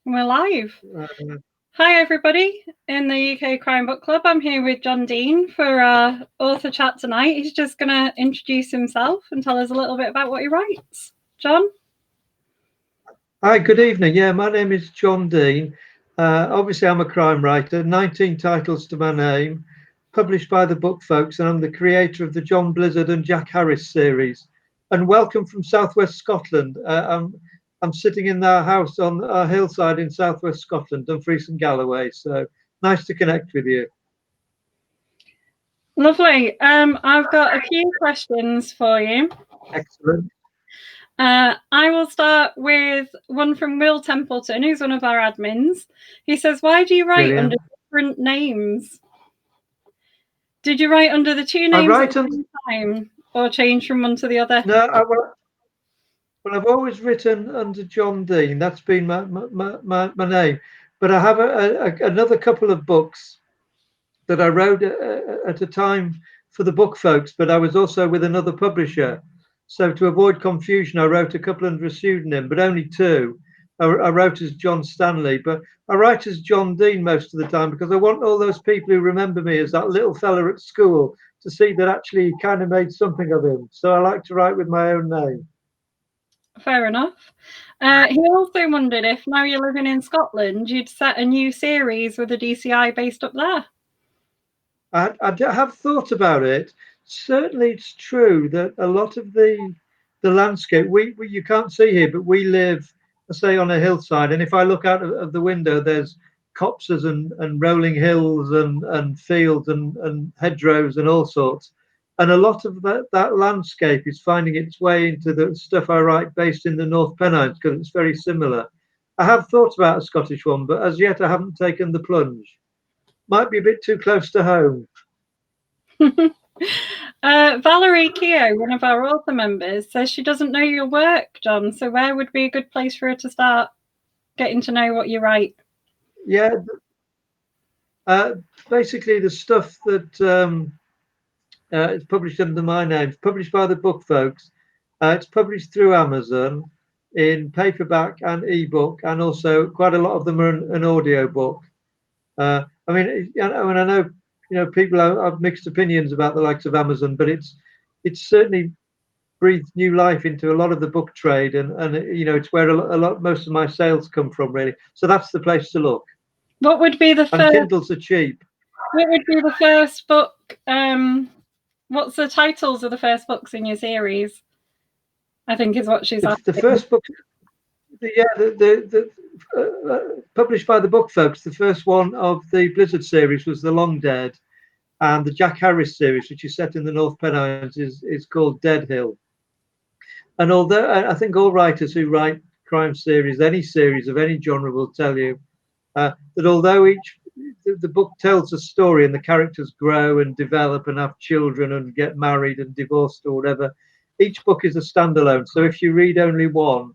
We're live. Uh, Hi, everybody in the UK Crime Book Club. I'm here with John Dean for our author chat tonight. He's just going to introduce himself and tell us a little bit about what he writes. John? Hi, good evening. Yeah, my name is John Dean. Obviously, I'm a crime writer, 19 titles to my name, published by the Book Folks, and I'm the creator of the John Blizzard and Jack Harris series. And welcome from Southwest Scotland. I'm sitting in our house on a hillside in Southwest Scotland, Dumfries and Galloway. So nice to connect with you. Lovely. I've got a few questions for you. Excellent. I will start with one from Will Templeton, who's one of our admins. He says, why do you write Brilliant. under different names? Did you write under the two names at the same time or change from one to the other? No, well, I've always written under John Dean. That's been my name. But I have another couple of books that I wrote at a time for the Book Folks, but I was also with another publisher. So to avoid confusion, I wrote a couple under a pseudonym, but only two. I wrote as John Stanley, but I write as John Dean most of the time because I want all those people who remember me as that little fella at school to see that actually he kind of made something of him. So I like to write with my own name. Fair enough. He also wondered if now you're living in Scotland, you'd set a new series with a DCI based up there. I have thought about it. Certainly, it's true that a lot of the landscape we you can't see here, but we live, say, on a hillside, and if I look out of the window, there's copses and rolling hills and fields and hedgerows and all sorts. And a lot of that landscape is finding its way into the stuff I write based in the North Pennines because it's very similar. I have thought about a Scottish one, but as yet I haven't taken the plunge. Might be a bit too close to home. Valerie Keogh, one of our author members, says she doesn't know your work, John. So where would be a good place for her to start getting to know what you write? Yeah, basically the stuff that it's published under my name. It's published by the Book Folks. It's published through Amazon in paperback and ebook, and also quite a lot of them are an audio book. I mean, I know, people have mixed opinions about the likes of Amazon, but it's certainly breathed new life into a lot of the book trade, and it's where most of my sales come from, really. So that's the place to look. What would be the first? And Kindles are cheap. What would be the first book? What's the titles of the first books in your series? I think is what she's asking. The first book, published by the Book Folks. The first one of the Blizzard series was The Long Dead, and the Jack Harris series, which is set in the North Pennines, is called Dead Hill. And although I think all writers who write crime series, any series of any genre, will tell you that although the book tells a story and the characters grow and develop and have children and get married and divorced or whatever, each book is a standalone. So if you read only one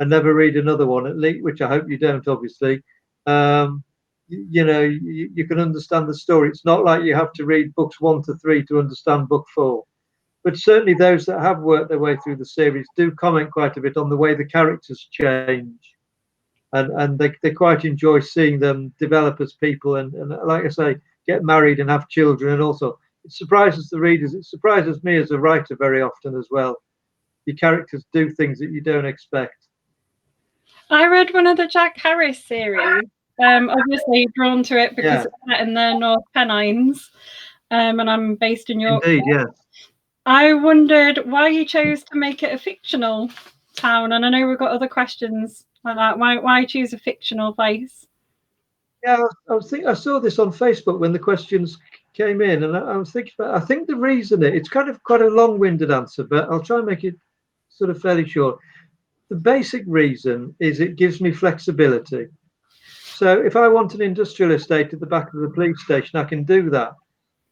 and never read another one, at least, which I hope you don't, obviously, you can understand the story. It's not like you have to read books 1 to 3 to understand book 4. But certainly those that have worked their way through the series do comment quite a bit on the way the characters change. And they quite enjoy seeing them develop as people and like I say, get married and have children. And also, it surprises the readers. It surprises me as a writer very often as well. Your characters do things that you don't expect. I read one of the Jack Harris series. Obviously drawn to it because it's set in the North Pennines, and I'm based in Yorkshire. Indeed, yes. I wondered why you chose to make it a fictional town, and I know we've got other questions like that. Why choose a fictional place? Yeah, I saw this on Facebook when the questions came in, and I was thinking about. I think the reason it's kind of quite a long-winded answer, but I'll try and make it sort of fairly short. The basic reason is it gives me flexibility. So if I want an industrial estate at the back of the police station, I can do that.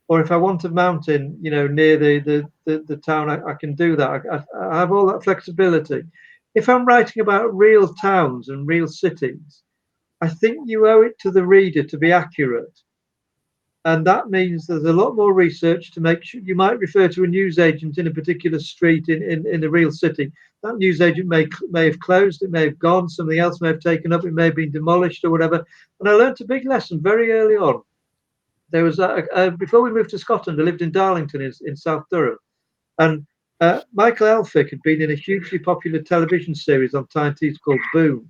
Or if I want a mountain, near the town, I can do that. I have all that flexibility. If I'm writing about real towns and real cities, I think you owe it to the reader to be accurate. And that means there's a lot more research to make sure. You might refer to a newsagent in a particular street in a real city. That newsagent may have closed, it may have gone, something else may have taken up, it may have been demolished or whatever. And I learned a big lesson very early on. There was before we moved to Scotland, I lived in Darlington in South Durham, and Michael Elphick had been in a hugely popular television series on Tyne Tees called Boom,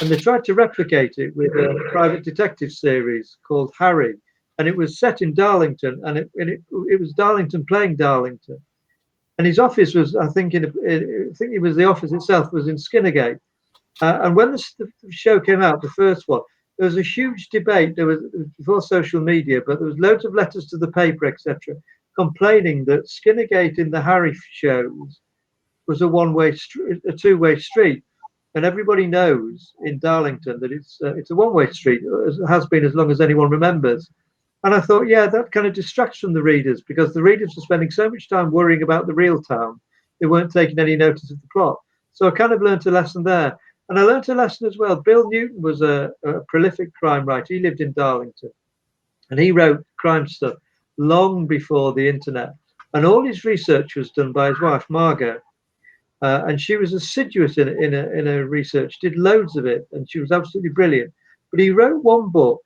and they tried to replicate it with a private detective series called Harry, and it was set in Darlington, and it was Darlington playing Darlington, and his office was, I think, it was the office itself was in Skinnergate, and when the show came out, the first one, there was a huge debate. There was before social media, but there was loads of letters to the paper, etc., complaining that Skinnergate in the Harry shows was a a two-way street, and everybody knows in Darlington that it's a one-way street, as it has been as long as anyone remembers. And I thought, yeah, that kind of distracts from the readers because the readers were spending so much time worrying about the real town, they weren't taking any notice of the plot. So I kind of learned a lesson there. And I learned a lesson as well. Bill Newton was a prolific crime writer. He lived in Darlington and he wrote crime stuff long before the internet. And all his research was done by his wife, Margot. And she was assiduous in her research, did loads of it, and she was absolutely brilliant. But he wrote one book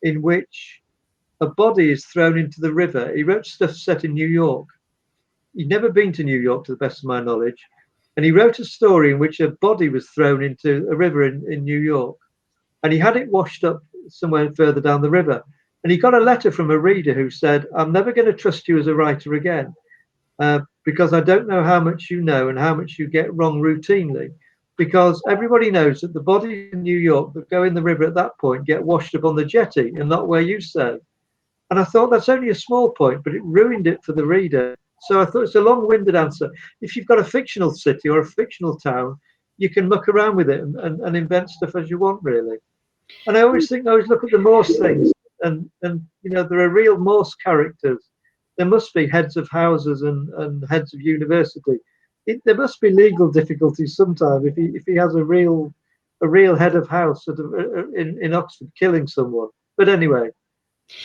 in which a body is thrown into the river. He wrote stuff set in New York. He'd never been to New York, to the best of my knowledge. And he wrote a story in which a body was thrown into a river in New York. And he had it washed up somewhere further down the river. And he got a letter from a reader who said, I'm never going to trust you as a writer again, because I don't know how much you know and how much you get wrong routinely. Because everybody knows that the bodies in New York that go in the river at that point get washed up on the jetty and not where you say. And I thought that's only a small point, but it ruined it for the reader. So I thought it's a long-winded answer. If you've got a fictional city or a fictional town, you can muck around with it and invent stuff as you want, really. And I always look at the Morse things, and there are real Morse characters. There must be heads of houses and heads of university. There must be legal difficulties sometime if he has a real head of house in Oxford killing someone. But anyway.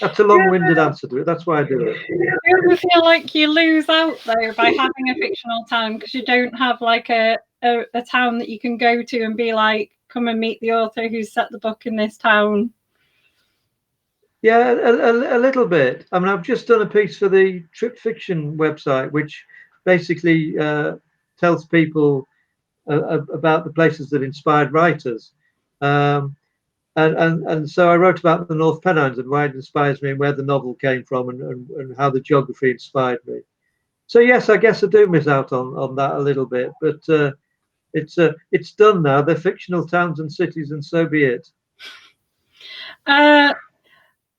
That's a long-winded answer to it. That's why I do it. You ever feel like you lose out though by having a fictional town because you don't have like a town that you can go to and be like, come and meet the author who set the book in this town? Yeah, a little bit. I mean, I've just done a piece for the Trip Fiction website, which basically tells people about the places that inspired writers. And so I wrote about the North Pennines and why it inspires me and where the novel came from and how the geography inspired me. So yes, I guess I do miss out on that a little bit, but it's done now. They're fictional towns and cities, and so be it.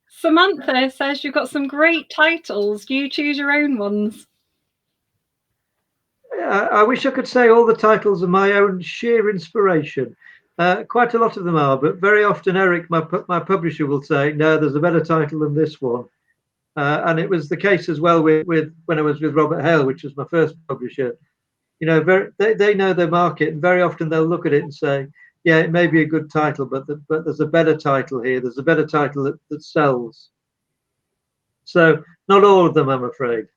Samantha says you've got some great titles. Do you choose your own ones? I wish I could say all the titles are my own sheer inspiration. Quite a lot of them are, but very often Eric, my publisher, will say, no, there's a better title than this one. And it was the case as well with when I was with Robert Hale, which was my first publisher. They know their market, and very often they'll look at it and say, yeah, it may be a good title, but there's a better title here. There's a better title that sells. So not all of them, I'm afraid.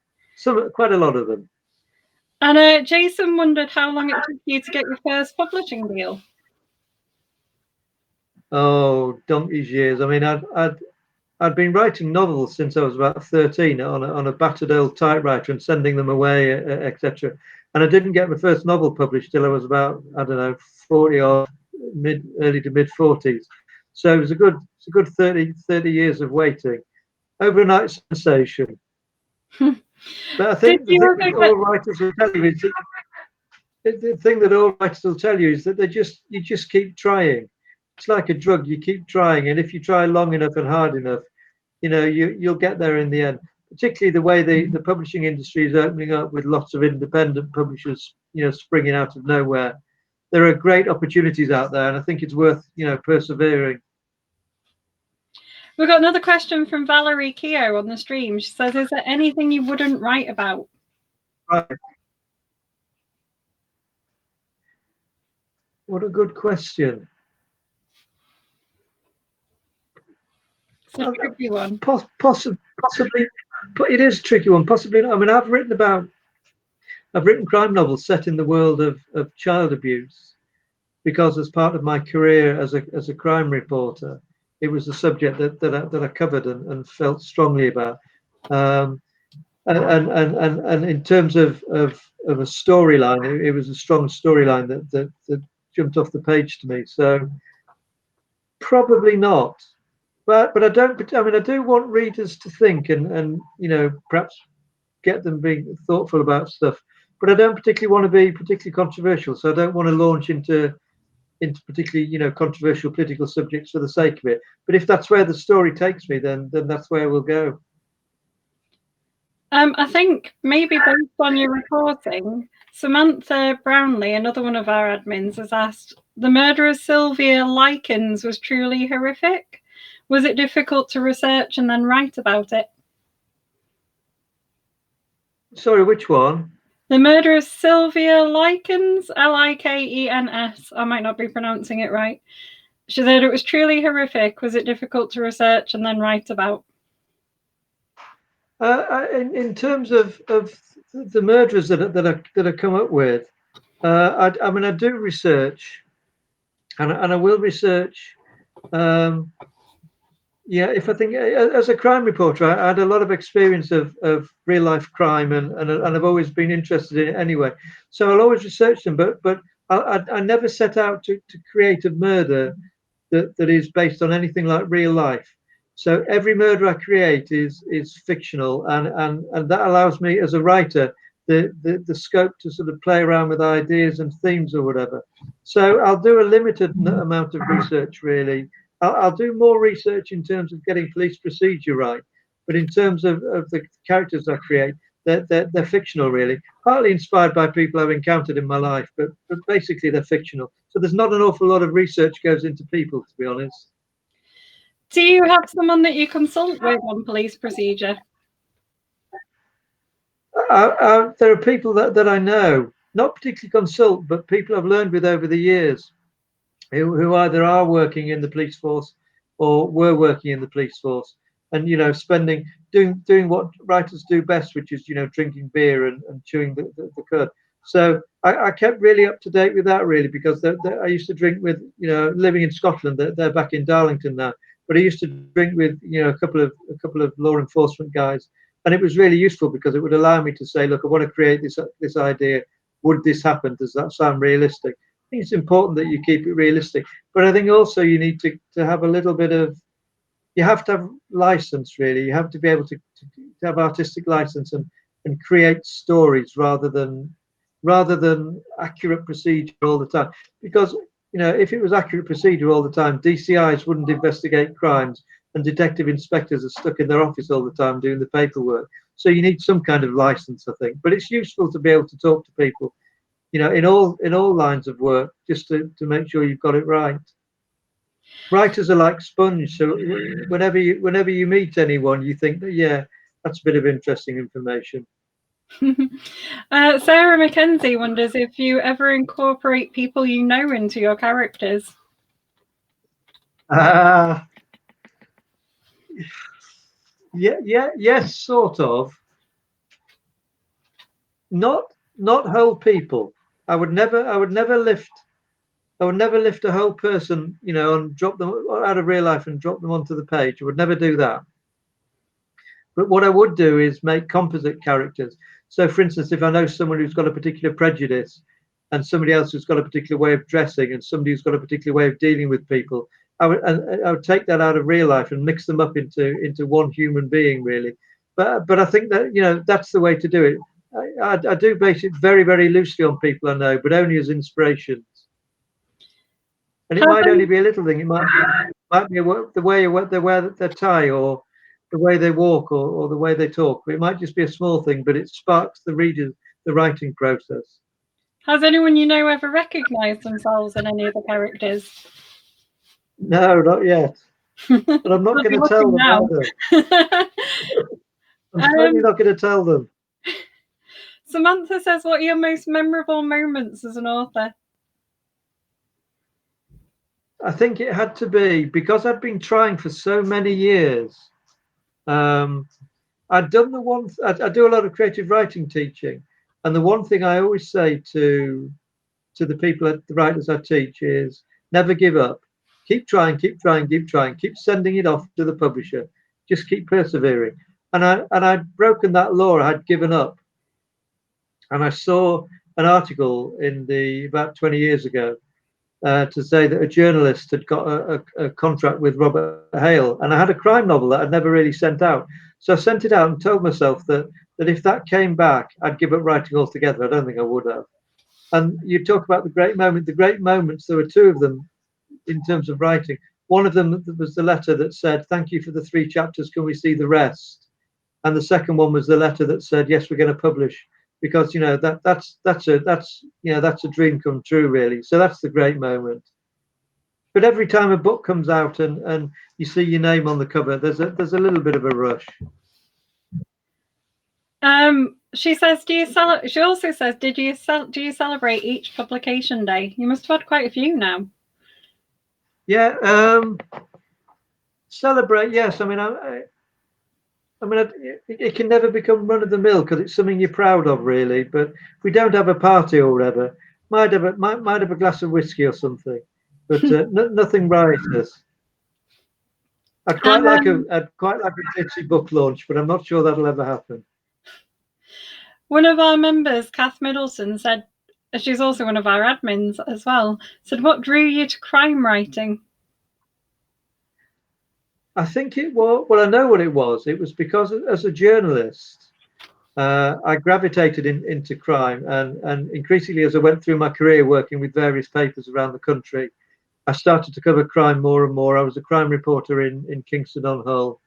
Quite a lot of them. And Jason wondered how long it took you to get your first publishing deal. Oh, donkey's years. I mean, I'd been writing novels since I was about 13 on a battered old typewriter and sending them away, etc. And I didn't get my first novel published till I was about, I don't know, 40 or early to mid 40s. So it was a good 30 years of waiting. Overnight sensation. But I think the thing that all writers will tell you is the thing that all writers will tell you is that you just keep trying. It's like a drug. You keep trying, and if you try long enough and hard enough, you'll get there in the end. Particularly the way the publishing industry is opening up with lots of independent publishers, springing out of nowhere. There are great opportunities out there, and I think it's worth, persevering. We've got another question from Valerie Keogh on the stream. She says, is there anything you wouldn't write about? Right. What a good question. It's a tricky one. Possibly, but it is a tricky one. Possibly. I mean, I've written crime novels set in the world of child abuse, because as part of my career as a crime reporter, it was a subject that I covered and felt strongly about. And in terms of a storyline, it was a strong storyline that jumped off the page to me. So probably not. But I don't. I mean, I do want readers to think and perhaps get them being thoughtful about stuff. But I don't particularly want to be particularly controversial. So I don't want to launch into particularly controversial political subjects for the sake of it. But if that's where the story takes me, then that's where we'll go. I think maybe based on your reporting, Samantha Brownlee, another one of our admins, has asked, the murder of Sylvia Likens was truly horrific. Was it difficult to research and then write about it? Sorry, which one? The murder of Sylvia Likens, Likens. I might not be pronouncing it right. She said it was truly horrific. Was it difficult to research and then write about? In terms of the murderers that I come up with, I mean, I do research, and I will research. If I think as a crime reporter, I had a lot of experience of real life crime, and I've always been interested in it anyway. So I'll always research them, but I never set out to create a murder that is based on anything like real life. So every murder I create is fictional, and that allows me as a writer the scope to sort of play around with ideas and themes or whatever. So I'll do a limited amount of research, really. I'll do more research in terms of getting police procedure right, but in terms of the characters I create, they're fictional, really. Partly inspired by people I've encountered in my life, but basically they're fictional. So there's not an awful lot of research goes into people, to be honest. Do you have someone that you consult with on police procedure? There are people that I know, not particularly consult, but people I've learned with over the years, who either are working in the police force or were working in the police force, and doing what writers do best, which is drinking beer and chewing the cud. So I kept really up to date with that, really, because I used to drink with living in Scotland. They're back in Darlington now, but I used to drink with a couple of law enforcement guys, and it was really useful because it would allow me to say, look, I want to create this idea. Would this happen? Does that sound realistic? I think it's important that you keep it realistic, but I think also you need to have a little bit of, you have to have license, really. You have to be able to have artistic license and create stories rather than accurate procedure all the time. Because if it was accurate procedure all the time, DCIs wouldn't investigate crimes, and detective inspectors are stuck in their office all the time doing the paperwork. So you need some kind of license, I think. But it's useful to be able to talk to people, in all lines of work, just to make sure you've got it right. Writers are like sponge, so whenever you meet anyone, you think that that's a bit of interesting information. Sarah Mackenzie wonders if you ever incorporate people you know into your characters. Yes, sort of. Not whole people. I would never lift a whole person, and drop them out of real life and drop them onto the page. I would never do that. But what I would do is make composite characters. So, for instance, if I know someone who's got a particular prejudice, and somebody else who's got a particular way of dressing, and somebody who's got a particular way of dealing with people, I would take that out of real life and mix them up into one human being, really. But I think that that's the way to do it. I do base it very, very loosely on people I know, but only as inspirations. And it might only be a little thing. It might be the way they wear their tie, or the way they walk, or the way they talk. It might just be a small thing, but it sparks the writing process. Has anyone you know ever recognised themselves in any of the characters? No, not yet. But I'm not going to tell them either. I'm certainly not going to tell them. Samantha says, what are your most memorable moments as an author? I think it had to be because I'd been trying for so many years. I'd done the one. I do a lot of creative writing teaching, and the one thing I always say to the people, the writers I teach, is never give up. Keep trying, keep trying, keep trying. Keep sending it off to the publisher. Just keep persevering. I'd broken that law. I had given up, and I saw an article in the about 20 years ago to say that a journalist had got a contract with Robert Hale, and I had a crime novel that I'd never really sent out. So I sent it out and told myself that if that came back, I'd give up writing altogether. I don't think I would have. And you talk about the great moment. The great moments, there were two of them in terms of writing. One of them was the letter that said, "Thank you for the 3 chapters. Can we see the rest?" And the second one was the letter that said, "Yes, we're going to publish." Because that's a dream come true, really. So that's the great moment. But every time a book comes out and you see your name on the cover, there's a little bit of a rush. She says, she also says, do you celebrate each publication day? You must have had quite a few now. Yeah, celebrate. Yes, I mean, it can never become run of the mill because it's something you're proud of, really. But if we don't have a party or whatever, might have a glass of whiskey or something, but nothing riotous. I'd quite like a ditzy book launch, but I'm not sure that'll ever happen. One of our members, Kath Middleton, said, she's also one of our admins as well, said, what drew you to crime writing? I think it was, well, I know what it was. It was because as a journalist, I gravitated into crime, and increasingly as I went through my career working with various papers around the country, I started to cover crime more and more. I was a crime reporter in Kingston on Hull.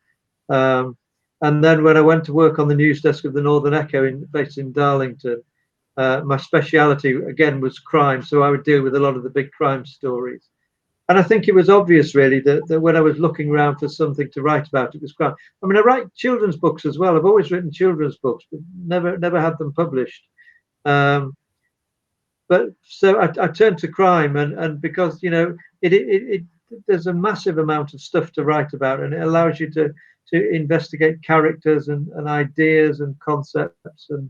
And then when I went to work on the news desk of the Northern Echo based in Darlington, my speciality again was crime. So I would deal with a lot of the big crime stories. And I think it was obvious really that when I was looking around for something to write about, it was crime. I mean, I write children's books as well. I've always written children's books, but never had them published. But so I turned to crime, and because there's a massive amount of stuff to write about, and it allows you to investigate characters and ideas and concepts and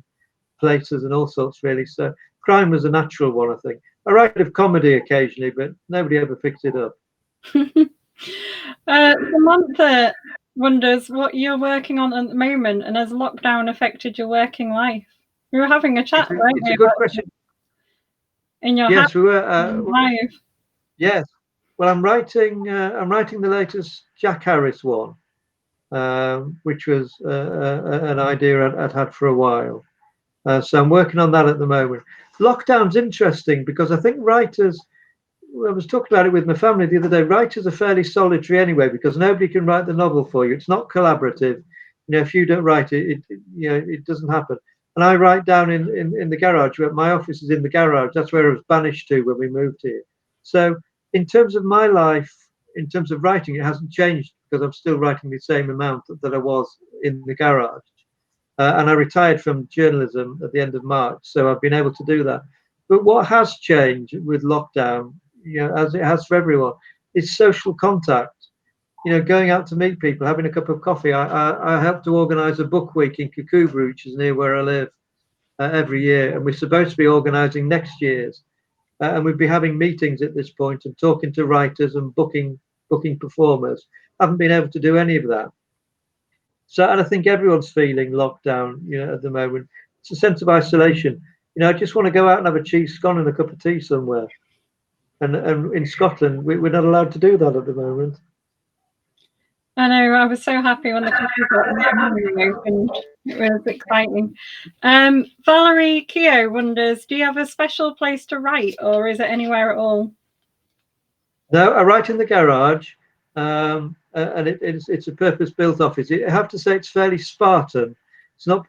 places and all sorts, really. So crime was a natural one, I think. I write a bit of comedy occasionally, but nobody ever picks it up. Samantha wonders what you're working on at the moment, and has lockdown affected your working life? We were having a chat, weren't we? It's a good question. In your yes, we were. life. Yes. Well, I'm writing the latest Jack Harris one, which was an idea I'd had for a while. So I'm working on that at the moment. Lockdown's interesting because I think writers, I was talking about it with my family the other day, writers are fairly solitary anyway because nobody can write the novel for you. It's not collaborative. If you don't write it, it doesn't happen. And I write down in the garage. My office is in the garage. That's where I was banished to when we moved here. So in terms of my life, in terms of writing, it hasn't changed because I'm still writing the same amount that I was in the garage. And I retired from journalism at the end of March, so I've been able to do that. But what has changed with lockdown, as it has for everyone, is social contact. Going out to meet people, having a cup of coffee. I helped to organise a book week in Kikubu, which is near where I live, every year, and we're supposed to be organising next year's. And we'd be having meetings at this point and talking to writers and booking performers. Haven't been able to do any of that. So, and I think everyone's feeling lockdown, at the moment. It's a sense of isolation. I just want to go out and have a cheese scone and a cup of tea somewhere. And in Scotland, we're not allowed to do that at the moment. I know. I was so happy when the cafe opened. It was exciting. Valerie Keogh wonders, do you have a special place to write, or is it anywhere at all? No, I write in the garage. And it's a purpose-built office. I have to say it's fairly Spartan. It's not.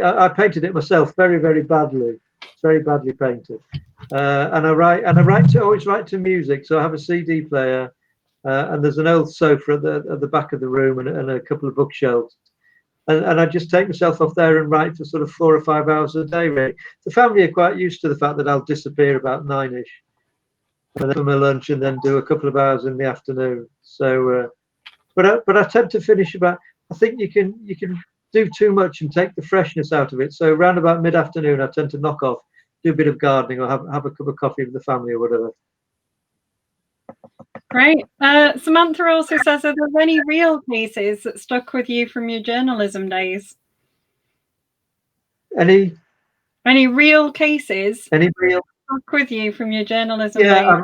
I painted it myself very, very badly. It's very badly painted. And I always write to music. So I have a CD player, and there's an old sofa at the back of the room and a couple of bookshelves. And I just take myself off there and write for sort of 4 or 5 hours a day. Really, the family are quite used to the fact that I'll disappear about 9ish. and then for my lunch, and then do a couple of hours in the afternoon. So, but I tend to finish about. I think you can do too much and take the freshness out of it. So around about mid-afternoon, I tend to knock off, do a bit of gardening, or have a cup of coffee with the family or whatever. Great. Samantha also says, are there any real cases that stuck with you from your journalism days? Any real cases Any real stuck with you from your journalism days? I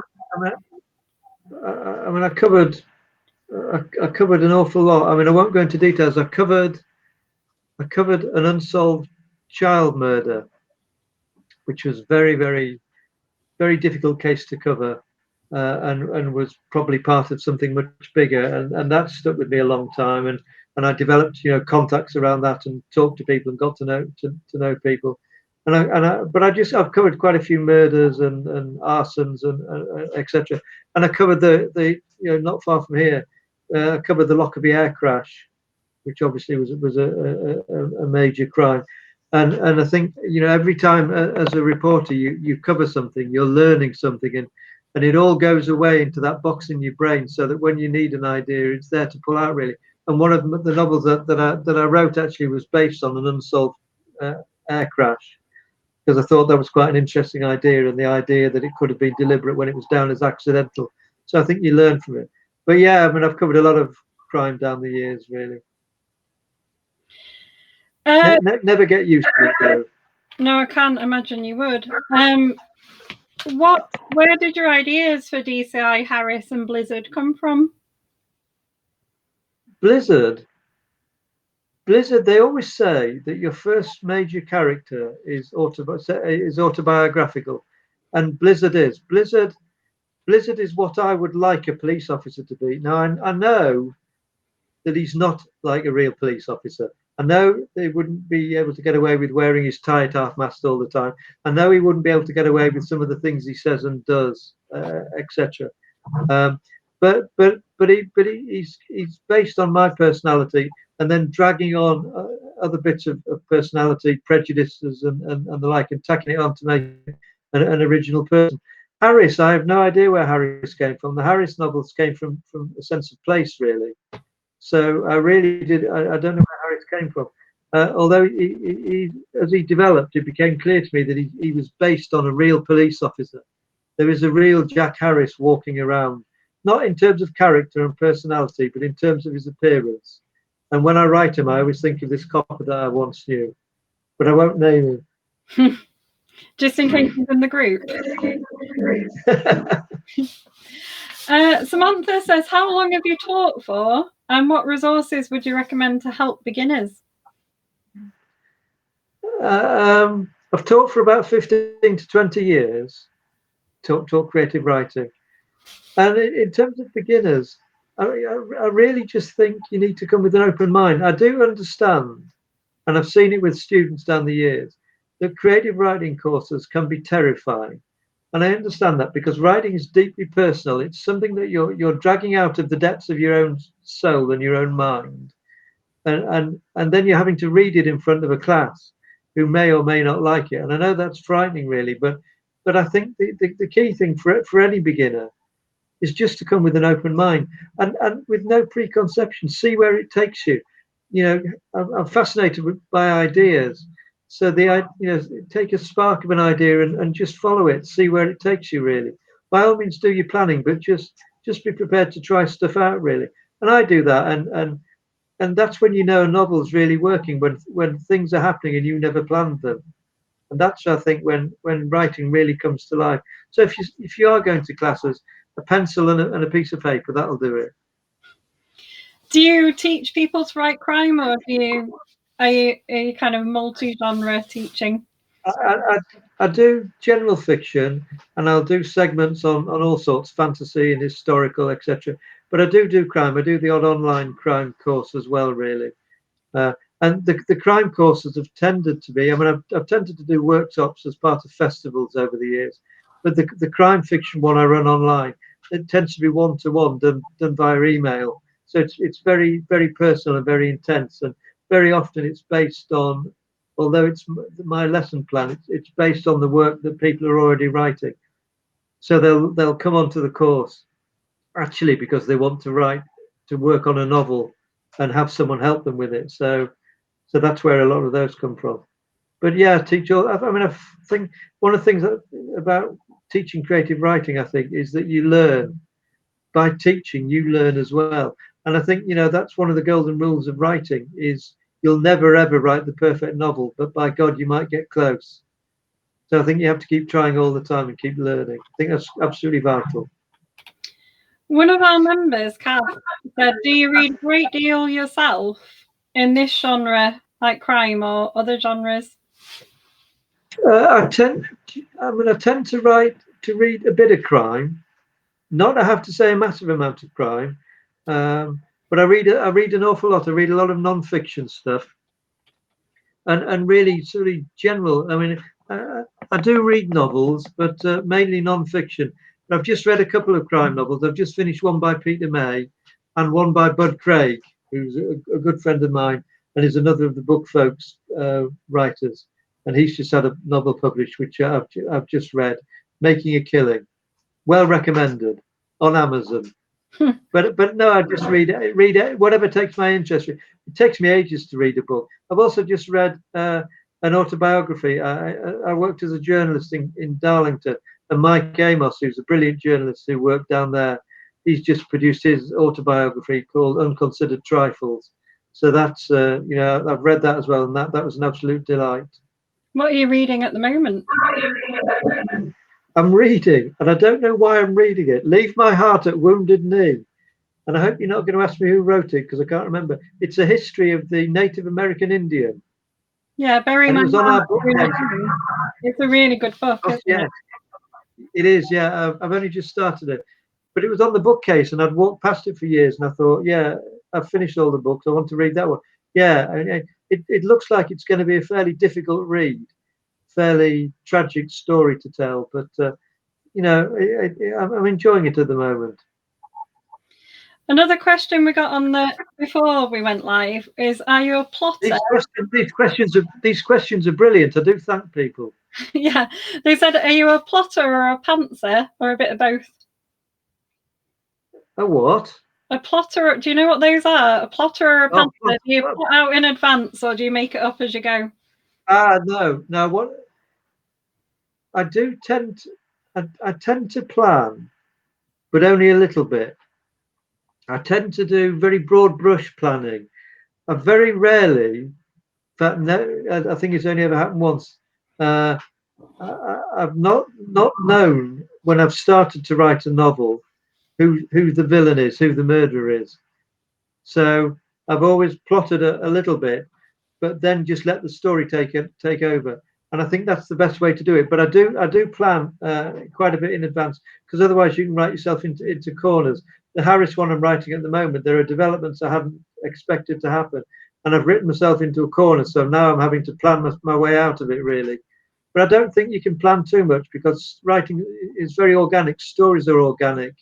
mean, I covered an awful lot. I mean, I won't go into details. I covered an unsolved child murder, which was very, very, very difficult case to cover, and was probably part of something much bigger. And that stuck with me a long time. And I developed, contacts around that and talked to people and got to know people. But I've covered quite a few murders and arsons and etc. And I covered the not far from here, I covered the Lockerbie air crash, which obviously was a major crime. And I think every time as a reporter you cover something, you're learning something, and it all goes away into that box in your brain, so that when you need an idea, it's there to pull out really. And one of the novels that I wrote actually was based on an unsolved air crash, because I thought that was quite an interesting idea, and the idea that it could have been deliberate when it was down as accidental. So I think you learn from it. But yeah, I mean, I've covered a lot of crime down the years, really. Never get used to it, though. No, I can't imagine you would. Where did your ideas for DCI, Harris, and Blizzard come from? Blizzard, they always say that your first major character is autobiographical, and Blizzard is. Blizzard is what I would like a police officer to be. Now, I know that he's not like a real police officer. I know they wouldn't be able to get away with wearing his tie at half-mast all the time. I know he wouldn't be able to get away with some of the things he says and does, etc. But he's based on my personality, and then dragging on other bits of personality, prejudices, and the like, and tacking it on to make an original person. Harris, I have no idea where Harris came from. The Harris novels came from a sense of place, really. So I really did. I don't know where Harris came from. Although as he developed, it became clear to me that he was based on a real police officer. There is a real Jack Harris walking around, not in terms of character and personality, but in terms of his appearance. And when I write him, I always think of this copper that I once knew, but I won't name him. Just in case he's in the group. Samantha says, how long have you taught for, and what resources would you recommend to help beginners? I've taught for about 15 to 20 years, taught creative writing. And in terms of beginners, I really just think you need to come with an open mind. I do understand, and I've seen it with students down the years, that creative writing courses can be terrifying. And I understand that, because writing is deeply personal. It's something that you're dragging out of the depths of your own soul and your own mind. And then you're having to read it in front of a class who may or may not like it. And I know that's frightening, really, but I think the key thing for any beginner is just to come with an open mind and with no preconception. See where it takes you. I'm fascinated by ideas. So take a spark of an idea and just follow it. See where it takes you, really. By all means, do your planning, but just be prepared to try stuff out, really. And I do that, and that's when you know a novel's really working, when things are happening and you never planned them. And that's, I think, when writing really comes to life. So if you are going to classes, a pencil and a piece of paper, that'll do it. Do you teach people to write crime, or are you kind of multi-genre teaching? I do general fiction, and I'll do segments on all sorts, fantasy and historical, etc. But I do crime. I do the odd online crime course as well, really. And the crime courses have tended to be, I mean, I've tended to do workshops as part of festivals over the years, but the crime fiction one I run online, it tends to be one-to-one, done via email. So it's very, very personal and very intense, and very often it's based on, although it's my lesson plan, it's based on the work that people are already writing. So they'll come onto the course actually because they want to work on a novel and have someone help them with it. So that's where a lot of those come from. But yeah, I think one of the things about teaching creative writing, I think, is that you learn by teaching. You learn as well, and I think that's one of the golden rules of writing: is you'll never ever write the perfect novel, but by God, you might get close. So I think you have to keep trying all the time and keep learning. I think that's absolutely vital. One of our members, Kath, said, "Do you read a great deal yourself in this genre, like crime or other genres?" I tend to read a bit of crime. Not, I have to say, a massive amount of crime, but I read an awful lot. I read a lot of non-fiction stuff, and really sort of general. I do read novels, but mainly non-fiction. I've just read a couple of crime novels. I've just finished one by Peter May and one by Bud Craig, who's a good friend of mine and is another of the Book Folks writers. And he's just had a novel published, which I've just read, Making a Killing. Well recommended on Amazon. But no, I just read it, whatever takes my interest. It takes me ages to read a book. I've also just read an autobiography. I worked as a journalist in Darlington, and Mike Amos, who's a brilliant journalist who worked down there, he's just produced his autobiography called Unconsidered Trifles. So that's I've read that as well, and that was an absolute delight. What are you reading at the moment? I'm reading, and I don't know why I'm reading it. Leave My Heart at Wounded Knee. And I hope you're not going to ask me who wrote it because I can't remember. It's a history of the Native American Indian. Yeah, Bury And My it was on Heart. our bookcase. It's a really good book, Oh, isn't yeah, it? it is. Yeah, I've only just started it. But it was on the bookcase and I'd walked past it for years and I thought, yeah, I've finished all the books. I want to read that one. Yeah, it looks like it's going to be a fairly difficult read, fairly tragic story to tell. But, I'm enjoying it at the moment. Another question we got on the before we went live is: are you a plotter? These questions are brilliant. I do thank people. Yeah, they said, are you a plotter or a pantser or a bit of both? A what? A plotter, do you know what those are? A plotter or a Oh, pantser? Do you plot out in advance or do you make it up as you go? no. What I do tend I tend to plan, but only a little bit. I tend to do very broad brush planning. I very rarely, in fact, no, I think it's only ever happened once. Uh, I've not known when I've started to write a novel who the villain is, who the murderer is. So I've always plotted a little bit, but then just let the story take over. And I think that's the best way to do it. But I do plan quite a bit in advance because otherwise you can write yourself into corners. The Harris one I'm writing at the moment, there are developments I haven't expected to happen, and I've written myself into a corner. So now I'm having to plan my way out of it really. But I don't think you can plan too much because writing is very organic. Stories are organic,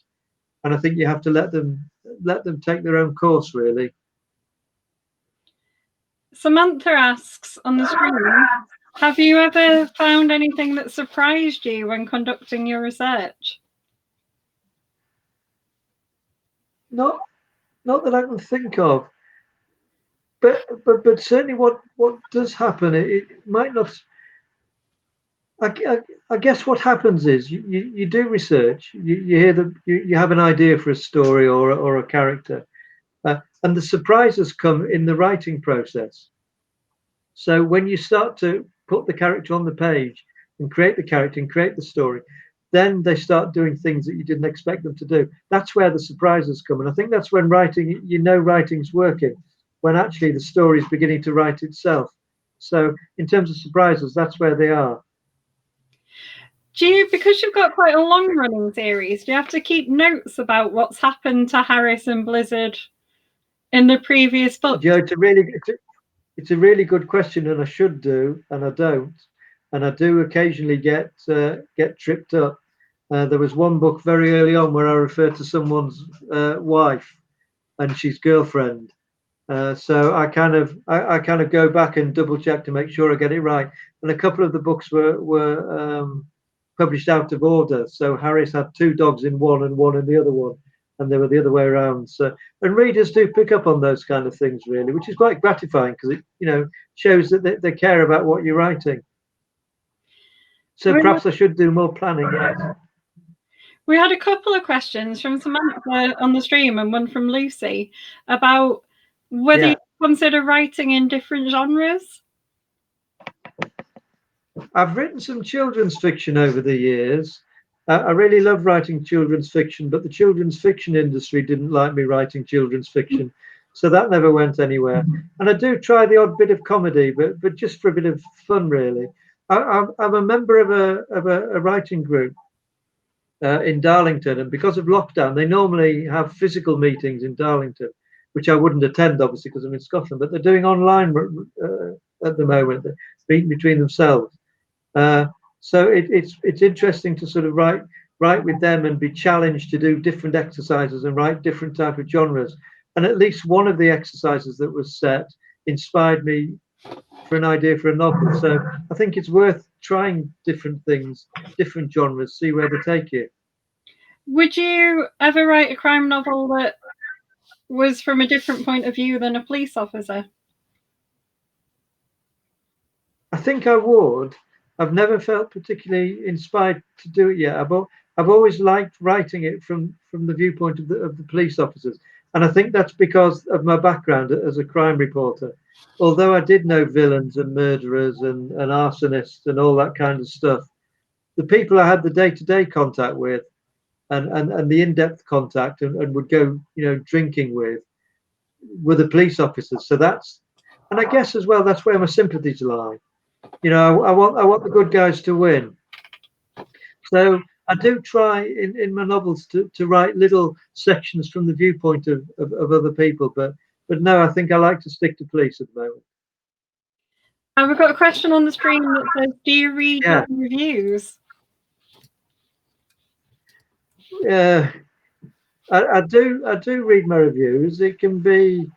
and I think you have to let them take their own course really. Samantha asks on the screen, have you ever found anything that surprised you when conducting your research? Not that I can think of, but certainly what does happen, it might not. I guess what happens is you do research, you hear you have an idea for a story or a character, and the surprises come in the writing process. So when you start to put the character on the page and create the character and create the story, then they start doing things that you didn't expect them to do. That's where the surprises come. And I think that's when writing's working, when actually the story is beginning to write itself. So in terms of surprises, that's where they are. Do you, because you've got quite a long running series, do you have to keep notes about what's happened to Harris and Blizzard in the previous book? You know, it's a really good question, and I should do, and I don't, and I do occasionally get tripped up. There was one book very early on where I referred to someone's wife and she's girlfriend. So I kind of go back and double check to make sure I get it right. And a couple of the books were published out of order. So Harris had two dogs in one and one in the other one, and they were the other way around. So, and readers do pick up on those kind of things really, which is quite gratifying because it, shows that they care about what you're writing. So perhaps I should do more planning. Yes. We had a couple of questions from Samantha on the stream and one from Lucy about whether you consider writing in different genres. I've written some children's fiction over the years. I really love writing children's fiction, but the children's fiction industry didn't like me writing children's fiction, so that never went anywhere. And I do try the odd bit of comedy, but just for a bit of fun, really. I'm a member of a writing group in Darlington, and because of lockdown, they normally have physical meetings in Darlington, which I wouldn't attend, obviously, because I'm in Scotland. But they're doing online at the moment. They're speaking between themselves. So it's interesting to sort of write with them and be challenged to do different exercises and write different type of genres. And at least one of the exercises that was set inspired me for an idea for a novel. So I think it's worth trying different things, different genres, see where they take you. Would you ever write a crime novel that was from a different point of view than a police officer? I think I would. I've never felt particularly inspired to do it yet. I've always liked writing it from the viewpoint of the police officers, and I think that's because of my background as a crime reporter. Although I did know villains and murderers and arsonists and all that kind of stuff, the people I had the day-to-day contact with and the in-depth contact and would go drinking with were the police officers. So and I guess as well that's where my sympathies lie. I want the good guys to win. So I do try in my novels to write little sections from the viewpoint of other people, but no, I think I like to stick to police at the moment. We've got a question on the screen that says, do you read reviews? Yeah, I do read my reviews. It can be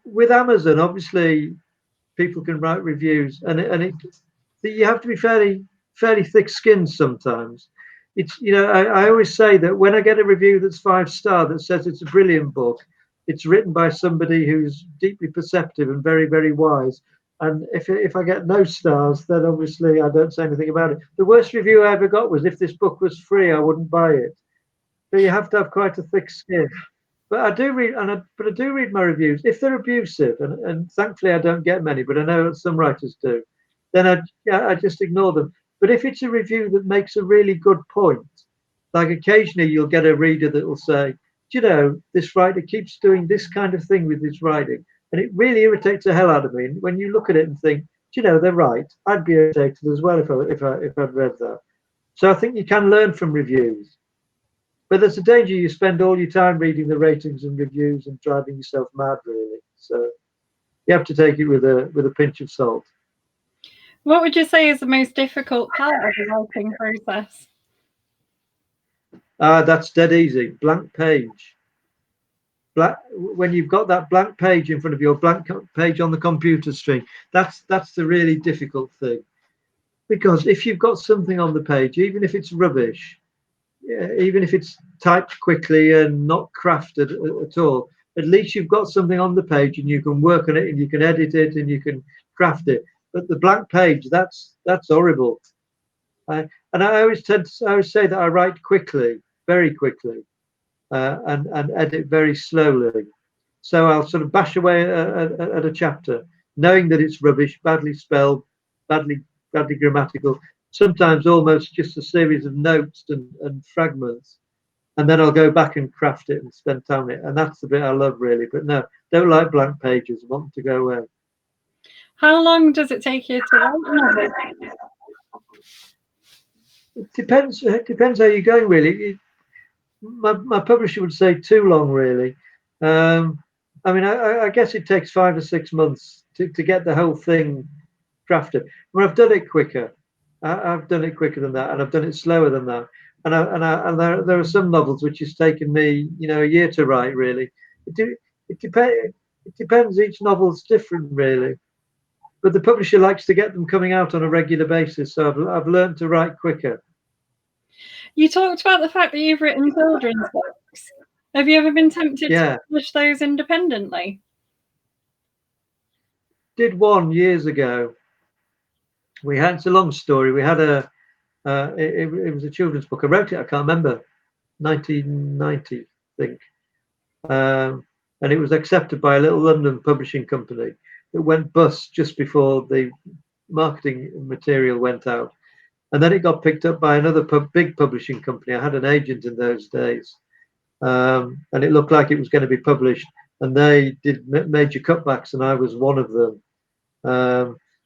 with Amazon, obviously people can write reviews, and you have to be fairly thick-skinned sometimes. It's I always say that when I get a review that's 5-star that says it's a brilliant book, it's written by somebody who's deeply perceptive and very, very wise. And if I get no stars, then obviously I don't say anything about it. The worst review I ever got was, if this book was free, I wouldn't buy it. So you have to have quite a thick skin. But I do read, but I do read my reviews if they're abusive, and thankfully I don't get many, but I know some writers do. Then I just ignore them. But if it's a review that makes a really good point, like occasionally you'll get a reader that will say, this writer keeps doing this kind of thing with his writing, and it really irritates the hell out of me. And when you look at it and think, they're right, I'd be irritated as well if I'd read that. So I think you can learn from reviews. But there's a danger you spend all your time reading the ratings and reviews and driving yourself mad, really. So you have to take it with a pinch of salt. What would you say is the most difficult part of the writing process? That's dead easy. Blank page. When you've got that blank page in front of you, blank page on the computer screen, that's the really difficult thing. Because if you've got something on the page, even if it's rubbish, even if it's typed quickly and not crafted at all, at least you've got something on the page and you can work on it and you can edit it and you can craft it. But the blank page, that's horrible. And I always say that I write quickly, very quickly, and edit very slowly. So I'll sort of bash away at a chapter, knowing that it's rubbish, badly spelled, badly grammatical, sometimes almost just a series of notes and fragments. And then I'll go back and craft it and spend time on it. And that's the bit I love, really. But no, don't like blank pages. I want them to go away. How long does it take you to write? It depends how you're going, really. My publisher would say too long, really. I guess it takes 5 or 6 months to get the whole thing crafted. Well, I've done it quicker. I've done it quicker than that, and I've done it slower than that. And there are some novels which has taken me, a year to write. Really, it depends. Each novel's different, really. but the publisher likes to get them coming out on a regular basis. So I've learned to write quicker. You talked about the fact that you've written children's books. Have you ever been tempted to publish those independently? Did one years ago. It's a long story. We had it was a children's book. I wrote it, I can't remember, 1990, I think. And it was accepted by a little London publishing company. It went bust just before the marketing material went out. And then it got picked up by another big publishing company. I had an agent in those days. And it looked like it was going to be published. And they did major cutbacks, and I was one of them.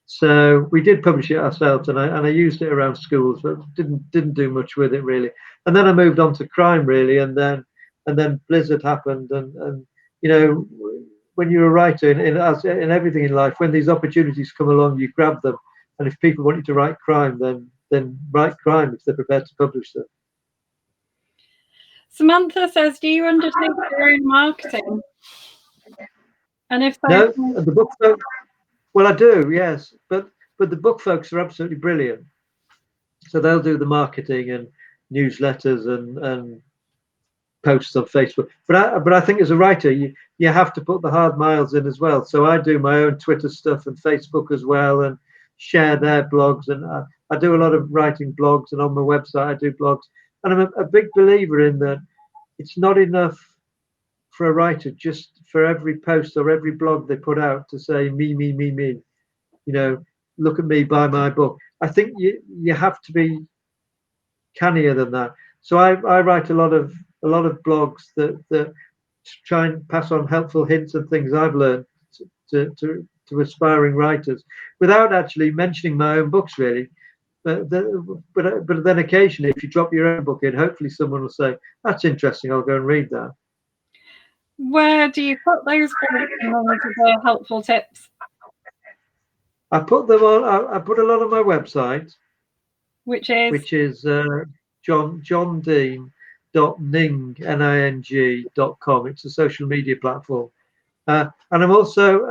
So we did publish it ourselves, and I used it around schools, but didn't do much with it really. And then I moved on to crime really, and then Blizzard happened, and you know, when you're a writer in everything in life, when these opportunities come along, you grab them. And if people want you to write crime, then write crime if they're prepared to publish them. Samantha says, do you undertake your own marketing? And if so, no, the book folks, well, I do, yes, but the book folks are absolutely brilliant. So they'll do the marketing and newsletters and posts on Facebook. But I think as a writer, you have to put the hard miles in as well. So I do my own Twitter stuff and Facebook as well, and share their blogs. And I do a lot of writing blogs, and on my website I do blogs. And I'm a big believer in that it's not enough for a writer just for every post or every blog they put out to say me, me, me, me. You know, look at me, buy my book. I think you have to be cannier than that. So I write a lot of blogs that try and pass on helpful hints and things I've learned to aspiring writers, without actually mentioning my own books really. But then occasionally, if you drop your own book in, hopefully someone will say, "That's interesting. I'll go and read that." Where do you put those helpful tips? I put them on. I put a lot on my website, which is johndean.ning.com. It's a social media platform, and I'm also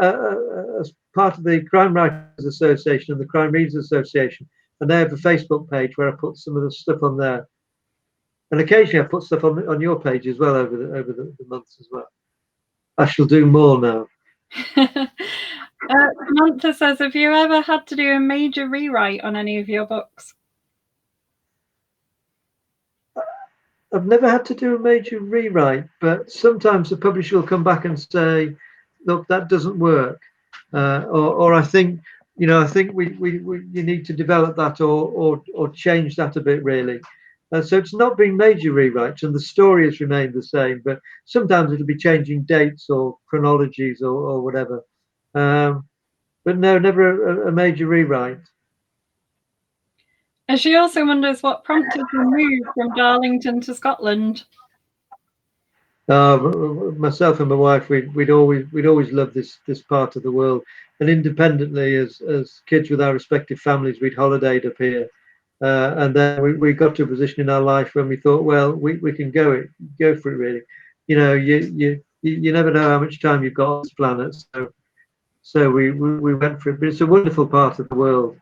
as part of the Crime Writers Association and the Crime Readers Association, and they have a Facebook page where I put some of the stuff on there. And occasionally I put stuff on your page as well over the months as well. I shall do more now. Samantha says, have you ever had to do a major rewrite on any of your books? I've never had to do a major rewrite, but sometimes the publisher will come back and say, look, that doesn't work. Or I think, you need to develop that or change that a bit really. So it's not been major rewrites, and the story has remained the same, but sometimes it'll be changing dates or chronologies or whatever. But no, never a major rewrite. And she also wonders what prompted the move from Darlington to Scotland. Myself and my wife, we'd always loved this part of the world, and independently as kids with our respective families, we'd holidayed up here. And then we got to a position in our life when we thought, well, we can go for it really. You never know how much time you've got on this planet. So we went for it. But it's a wonderful part of the world.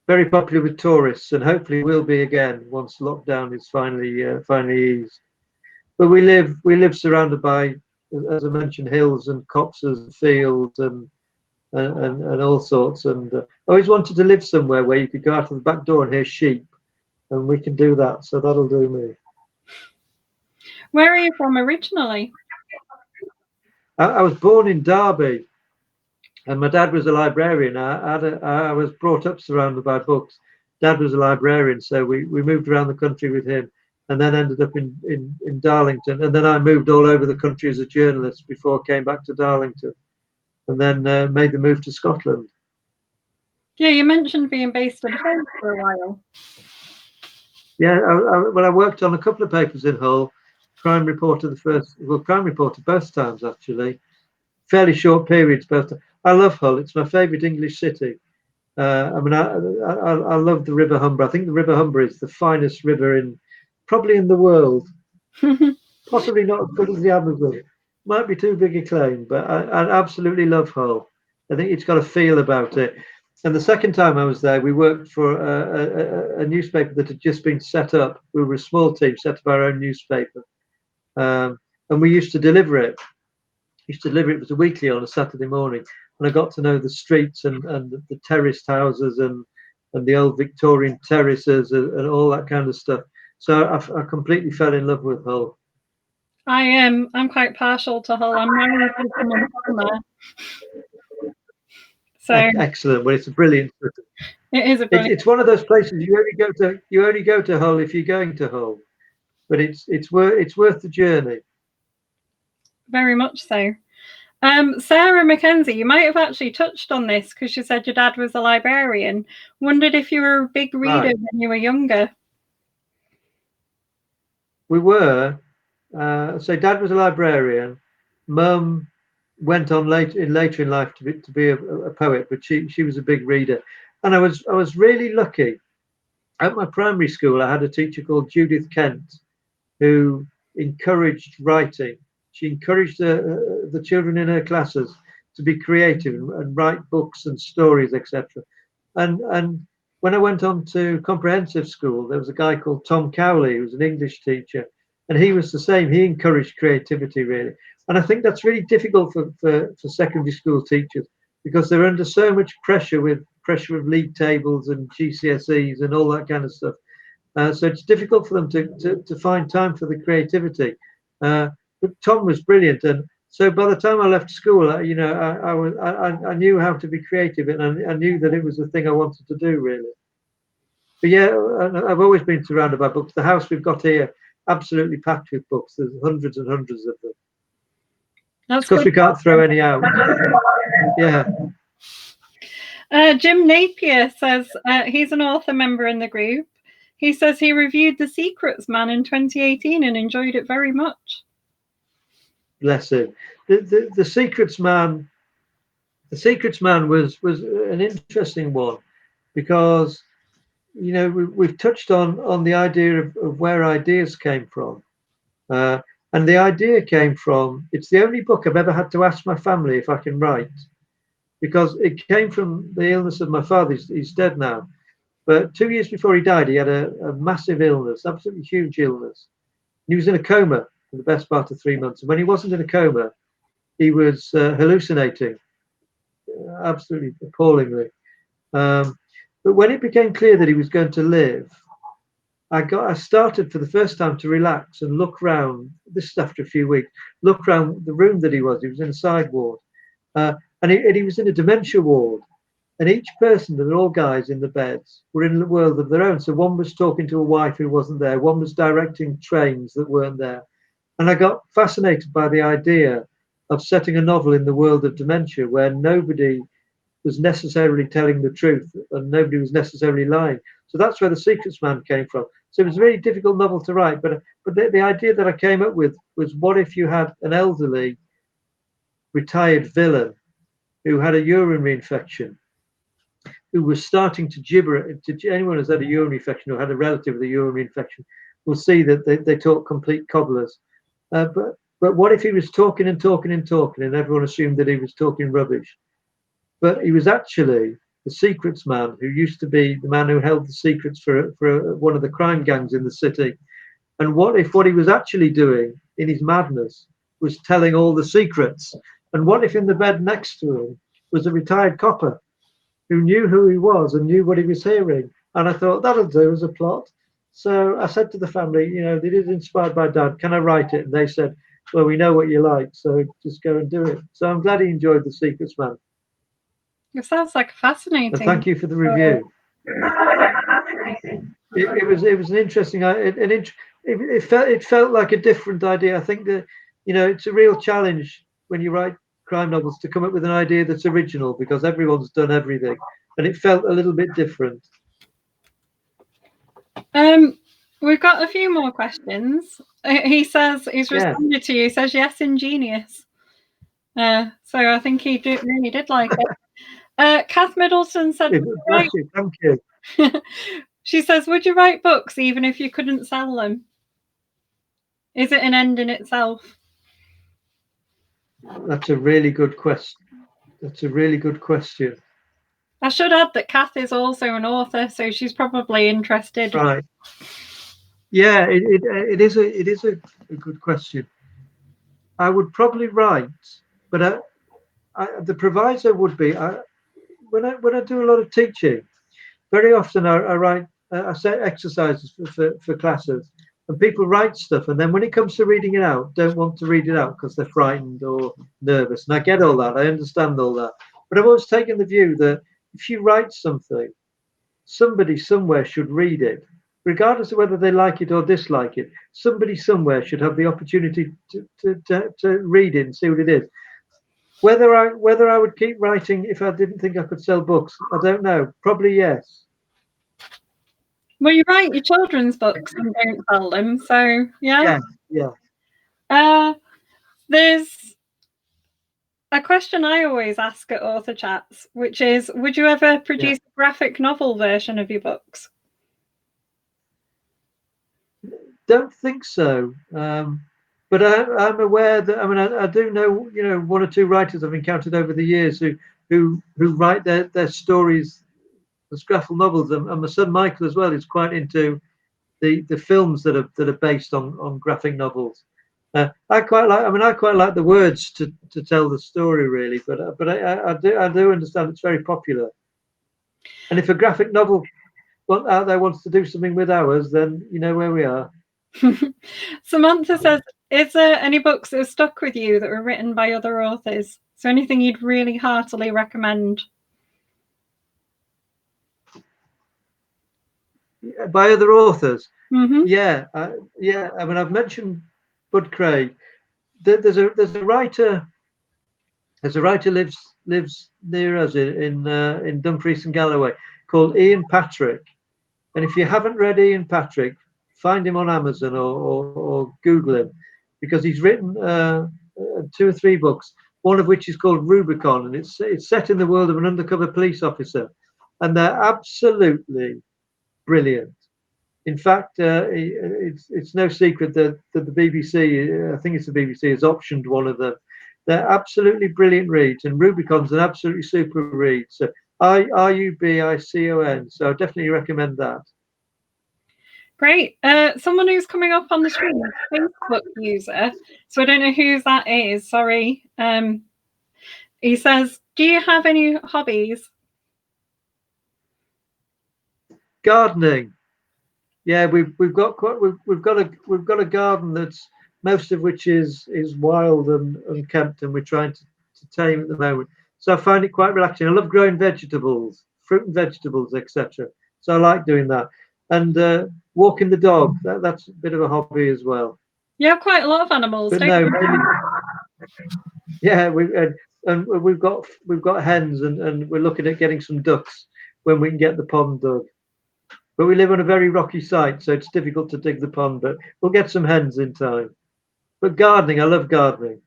Very popular with tourists, and hopefully will be again once lockdown is finally eased. But we live surrounded by, as I mentioned, hills and copses and fields and all sorts, and I always wanted to live somewhere where you could go out of the back door and hear sheep, and we can do that, so that'll do me. Where are you from originally? I was born in Derby, and my dad was a librarian. I was brought up surrounded by books. Dad was a librarian, so we moved around the country with him, and then ended up in Darlington, and then I moved all over the country as a journalist before I came back to Darlington. And then made the move to Scotland. Yeah, you mentioned being based in Hull for a while. Yeah, I worked on a couple of papers in Hull. Crime Reporter Crime Reporter both times actually. Fairly short periods both. I love Hull. It's my favourite English city. I love the River Humber. I think the River Humber is the finest river probably in the world. Possibly not as good as the Amazon. Might be too big a claim, but I absolutely love Hull. I think it's got a feel about it. And the second time I was there, we worked for a newspaper that had just been set up. We were a small team, set up our own newspaper, and we used to deliver it. It was a weekly on a Saturday morning, and I got to know the streets and the terraced houses and the old Victorian terraces and all that kind of stuff. So I completely fell in love with Hull. I'm quite partial to Hull. I'm married to someone from there. So excellent. Well, it's a brilliant city. It is a brilliant. It's one of those places you only go to Hull if you're going to Hull, but it's worth the journey. Very much so. Sarah Mackenzie, you might have actually touched on this because you said your dad was a librarian. Wondered if you were a big reader when you were younger. We were. So Dad was a librarian. Mum went on later in life to be a poet, but she was a big reader. And I was really lucky. At my primary school, I had a teacher called Judith Kent, who encouraged writing. She encouraged the children in her classes to be creative and write books and stories, etc. And when I went on to comprehensive school, there was a guy called Tom Cowley, who was an English teacher, and he was the same. He encouraged creativity, really. And I think that's really difficult for secondary school teachers because they're under so much pressure with league tables and GCSEs and all that kind of stuff. So it's difficult for them to find time for the creativity. But Tom was brilliant, and so by the time I left school, I knew how to be creative, and I knew that it was the thing I wanted to do, really. But yeah, I've always been surrounded by books. The house we've got here, absolutely packed with books. There's hundreds and hundreds of them. That's because we can't throw any out. Yeah. Jim Napier says he's an author member in the group. He says he reviewed The Secrets Man in 2018 and enjoyed it very much. Bless him. The Secrets Man. The Secrets Man was an interesting one because we've touched on the idea of where ideas came from, and the idea came from. It's the only book I've ever had to ask my family if I can write, because it came from the illness of my father. He's dead now, but 2 years before he died, he had a massive illness, absolutely huge illness. He was in a coma for the best part of 3 months. And when he wasn't in a coma, he was hallucinating, absolutely appallingly. But when it became clear that he was going to live, I started for the first time to relax and look round. This is after a few weeks. Look round the room that he was. He was in a side ward, and he was in a dementia ward. And each person, they're all guys in the beds, were in a world of their own. So one was talking to a wife who wasn't there. One was directing trains that weren't there. And I got fascinated by the idea of setting a novel in the world of dementia where nobody was necessarily telling the truth and nobody was necessarily lying. So that's where The Secrets Man came from. So it was a very difficult novel to write. But the idea that I came up with was, what if you had an elderly retired villain who had a urinary infection, who was starting to gibber. To anyone who's had a urinary infection or had a relative with a urinary infection will see that they talk complete cobblers. But what if he was talking and talking and talking, and everyone assumed that he was talking rubbish? But he was actually the secrets man, who used to be the man who held the secrets for one of the crime gangs in the city. And what if what he was actually doing in his madness was telling all the secrets? And what if in the bed next to him was a retired copper who knew who he was and knew what he was hearing? And I thought, that'll do as a plot. So I said to the family, it is inspired by Dad. Can I write it? And they said, well, we know what you like, so just go and do it. So I'm glad he enjoyed The Secrets Man. It sounds like fascinating. And thank you for the review. It was an interesting. It felt like a different idea. I think that it's a real challenge when you write crime novels to come up with an idea that's original, because everyone's done everything, and it felt a little bit different. We've got a few more questions. He says he's responded to you. He says yes, ingenious. So I think he really did like it. Kath Middleton said, thank you. She says, would you write books even if you couldn't sell them? Is it an end in itself? That's a really good question. That's a really good question. I should add that Kath is also an author, so she's probably interested. Right. Yeah, it is a good question. I would probably write, but the proviso would be when I do a lot of teaching, very often I write I set exercises for classes, and people write stuff, and then when it comes to reading it out, don't want to read it out because they're frightened or nervous. And I get all that, I understand all that, but I've always taken the view that if you write something, somebody somewhere should read it, regardless of whether they like it or dislike it. Somebody somewhere should have the opportunity to read it and see what it is. Whether I would keep writing if I didn't think I could sell books, I don't know. Probably yes. Well, you write your children's books and don't sell them, so yeah. There's a question I always ask at author chats, which is, would you ever produce a graphic novel version of your books? Don't think so. But I'm aware that I do know one or two writers I've encountered over the years who write their stories as graphic novels, and my son Michael as well is quite into the films that are based on graphic novels. I quite like the words to tell the story really, but I do understand it's very popular. And if a graphic novel out there wants to do something with ours, then you know where we are. Samantha says, is there any books that have stuck with you that were written by other authors? So anything you'd really heartily recommend? By other authors? Mm-hmm. Yeah. I mean, I've mentioned Bud Craig. There's a writer. There's a writer lives near us in Dumfries and Galloway called Ian Patrick. And if you haven't read Ian Patrick, find him on Amazon or Google him, because he's written 2 or 3 books, one of which is called Rubicon, and it's set in the world of an undercover police officer, and they're absolutely brilliant. In fact, it's no secret that the BBC, I think it's the BBC, has optioned one of them. They're absolutely brilliant reads, and Rubicon's an absolutely super read. So Rubicon. So I definitely recommend that. Great. Someone who's coming up on the screen is a Facebook user, so I don't know who that is. Sorry. He says, "Do you have any hobbies?" Gardening. Yeah, we've got a garden that's most of which is wild and unkempt, and we're trying to tame at the moment. So I find it quite relaxing. I love growing vegetables, fruit and vegetables, etc. So I like doing that, and walking the dog. That's a bit of a hobby as well. You have quite a lot of animals, but don't no, you? mainly, yeah, we've got hens, and we're looking at getting some ducks when we can get the pond dug. But we live on a very rocky site, so it's difficult to dig the pond, but we'll get some hens in time. But gardening, I love gardening.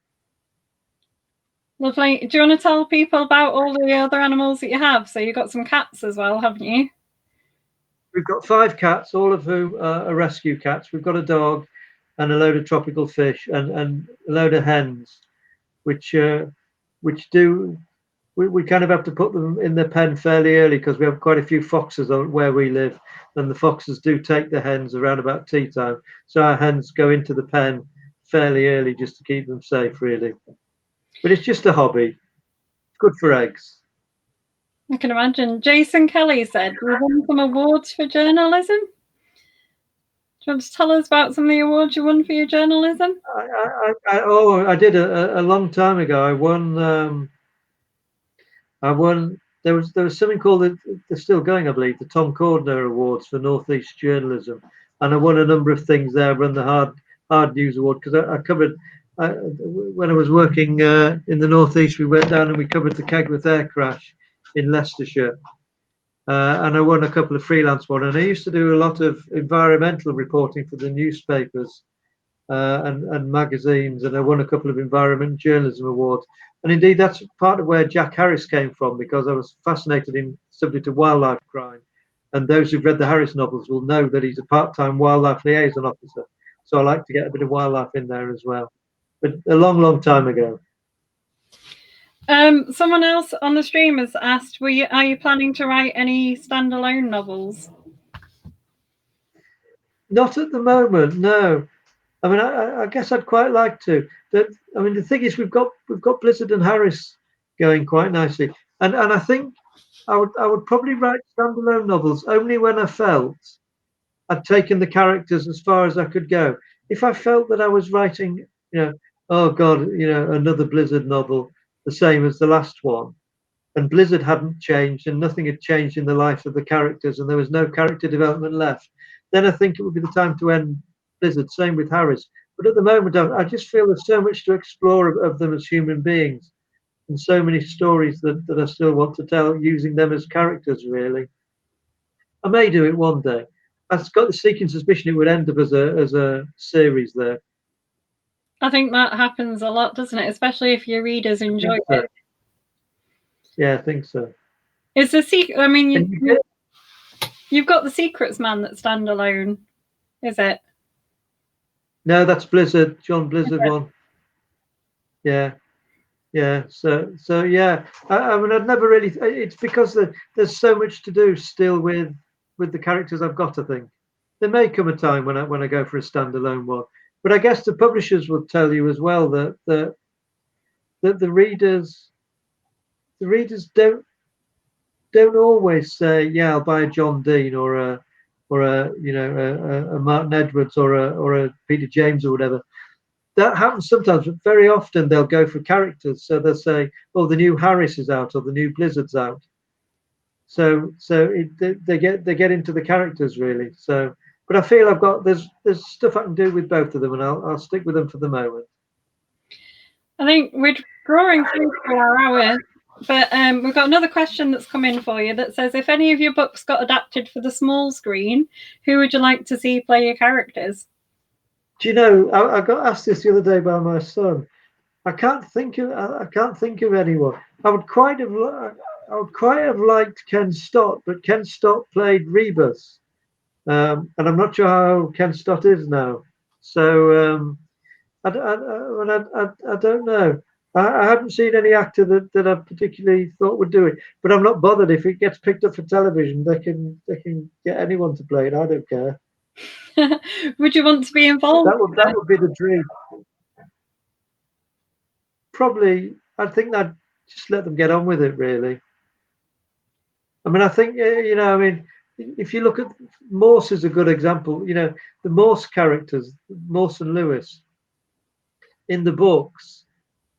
Lovely. Do you want to tell people about all the other animals that you have? So you've got some cats as well, haven't you? We've got 5 cats, all of whom are rescue cats. We've got a dog and a load of tropical fish and a load of hens, which do we kind of have to put them in the pen fairly early because we have quite a few foxes on where we live, and the foxes do take the hens around about tea time. So our hens go into the pen fairly early just to keep them safe, really. But it's just a hobby. It's good for eggs. I can imagine. Jason Kelly said, "We won some awards for journalism." Do you want to tell us about some of the awards you won for your journalism? I did a long time ago. I won. There was something called they're still going, I believe, the Tom Cordner Awards for Northeast Journalism, and I won a number of things there. I won the Hard News Award because I covered when I was working in the Northeast. We went down and we covered the Kegworth air crash in Leicestershire, and I won a couple of freelance ones. And I used to do a lot of environmental reporting for the newspapers and magazines, and I won a couple of environment journalism awards. And indeed, that's part of where Jack Harris came from, because I was fascinated in subject of wildlife crime. And those who've read the Harris novels will know that he's a part-time wildlife liaison officer. So I like to get a bit of wildlife in there as well. But a long, long time ago. Someone else on the stream has asked, are you planning to write any standalone novels? Not at the moment, no. I mean, I guess I'd quite like to. I mean, the thing is, we've got Blizzard and Harris going quite nicely, and I think I would probably write standalone novels only when I felt I'd taken the characters as far as I could go. If I felt that I was writing, oh God, another Blizzard novel, the same as the last one, and Blizzard hadn't changed and nothing had changed in the life of the characters and there was no character development left, then I think it would be the time to end Blizzard. Same with Harris. But at the moment, I just feel there's so much to explore of them as human beings and so many stories that I still want to tell using them as characters, really. I may do it one day. I've got the sneaking suspicion it would end up as a series there. I think that happens a lot, doesn't it? Especially if your readers enjoy it. Yeah, I think so. It's a secret. I mean, you've got the Secrets Man that's standalone, is it? No, that's Blizzard, John Blizzard one. Yeah. Yeah, so yeah. I mean, I'd never really. It's because there's so much to do still with the characters I've got. I think there may come a time when I go for a standalone one, but I guess the publishers will tell you as well that the readers don't always say, yeah, I'll buy a John Dean or a Martin Edwards or a Peter James or whatever. That happens sometimes, but very often they'll go for characters. So they'll say, "Oh, the new Harris is out, or the new Blizzard's out." So they get into the characters really. So, but I feel there's stuff I can do with both of them, and I'll stick with them for the moment. I think we're drawing through to our hour, but we've got another question that's come in for you that says, if any of your books got adapted for the small screen, who would you like to see play your characters? Do you know, I got asked this the other day by my son. I can't think of anyone. I would quite have liked Ken Stott, but Ken Stott played Rebus, and I'm not sure how Ken Stott is now. So I don't know. I haven't seen any actor that I particularly thought would do it, but I'm not bothered if it gets picked up for television. They can get anyone to play it. I don't care. Would you want to be involved? That would be the dream. Probably, I think I'd just let them get on with it, really. I mean, I think, I mean, if you look at Morse is a good example. The Morse characters, Morse and Lewis, in the books,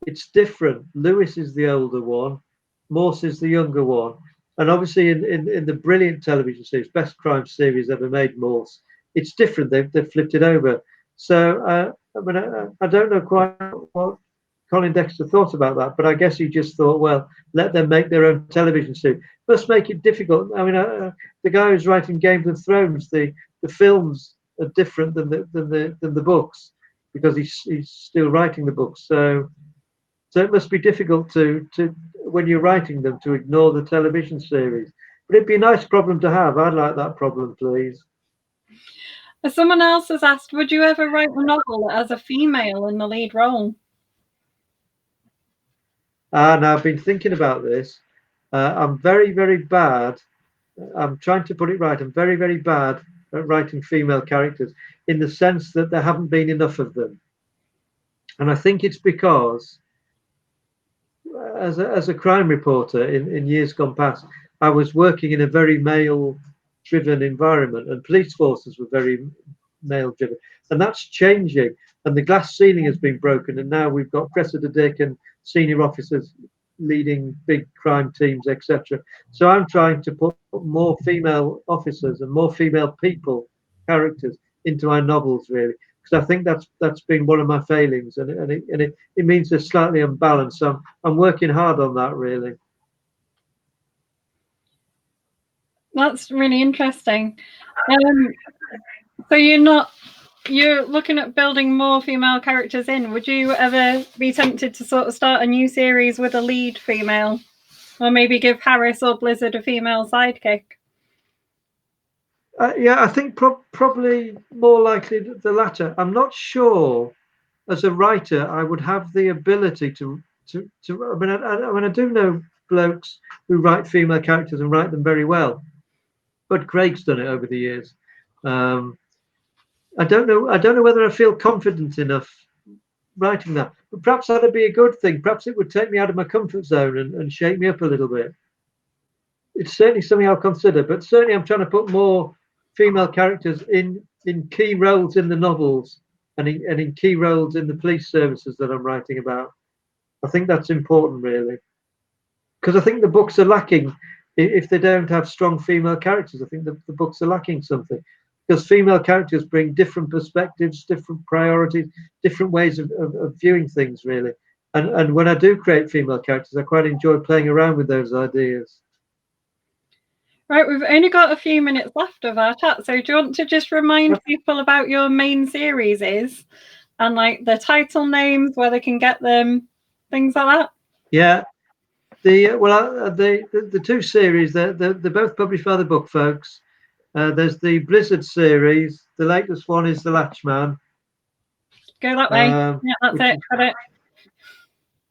it's different. Lewis is the older one, Morse is the younger one. And obviously in the brilliant television series, best crime series ever made, Morse, it's different. They've flipped it over. So, I mean, I don't know quite what Colin Dexter thought about that, but I guess he just thought, well, let them make their own television series. Must make it difficult. I mean, the guy who's writing Game of Thrones, the films are different than the books because he's still writing the books. So it must be difficult to when you're writing them to ignore the television series. But it'd be a nice problem to have. I'd like that problem, please. Someone else has asked, would you ever write a novel that has a female in the lead role? And I've been thinking about this. I'm very, very bad. I'm trying to put it right. I'm very, very bad at writing female characters in the sense that there haven't been enough of them. And I think it's because as a crime reporter in years gone past, I was working in a very male-driven environment, and police forces were very male-driven, and that's changing. And the glass ceiling has been broken, and now we've got Cressida Dick and senior officers leading big crime teams, etc. So I'm trying to put more female officers and more female people, characters, into my novels, really, because I think that's been one of my failings, and it means they're slightly unbalanced. So I'm working hard on that, really. That's really interesting. So you're looking at building more female characters in. Would you ever be tempted to sort of start a new series with a lead female, or maybe give Harris or Blizzard a female sidekick? Yeah, I think probably more likely the latter. I'm not sure as a writer I would have the ability to I do know blokes who write female characters and write them very well, but Craig's done it over the years. I don't know whether I feel confident enough writing that, but perhaps that'd be a good thing. Perhaps it would take me out of my comfort zone and shake me up a little bit. It's certainly something I'll consider, but certainly I'm trying to put more female characters in key roles in the novels and in key roles in the police services that I'm writing about. I think that's important, really, because I think the books are lacking if they don't have strong female characters. I think the books are lacking something, because female characters bring different perspectives, different priorities, different ways of viewing things, really. And when I do create female characters, I quite enjoy playing around with those ideas. Right, we've only got a few minutes left of our chat, so do you want to just remind people about your main series is, and like the title names, where they can get them, things like that? Yeah, the two series, they're both published by the Book Folks. There's the Blizzard series. The latest one is The Latchman. Go that way. Yeah, that's it. Got it.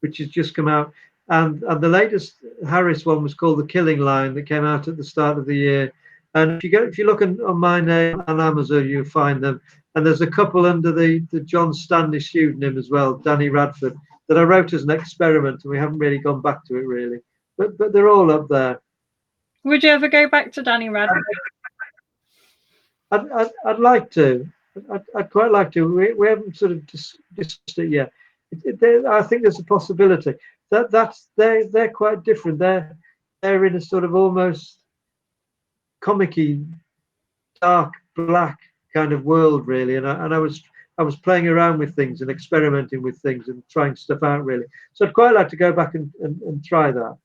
Which has just come out. And the latest Harris one was called The Killing Line, that came out at the start of the year. And if you look on my name on Amazon, you'll find them. And there's a couple under the John Stanley pseudonym as well, Danny Radford, that I wrote as an experiment, and we haven't really gone back to it really. But they're all up there. Would you ever go back to Danny Radford? I'd like to. I'd quite like to. We haven't sort of discussed it yet. I think there's a possibility they're quite different. They're in a sort of almost comic-y, dark black kind of world, really. And I was playing around with things and experimenting with things and trying stuff out, really. So I'd quite like to go back and try that.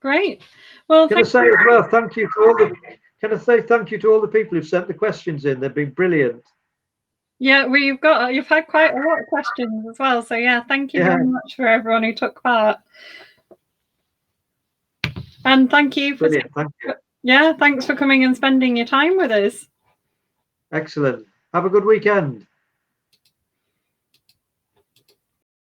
Great. Well, can I say as well, thank you to all the. Can I say thank you to all the people who've sent the questions in? They've been brilliant. Yeah, you've had quite a lot of questions as well. So yeah, thank you very much for everyone who took part. And thank you for thanks for coming and spending your time with us. Excellent. Have a good weekend.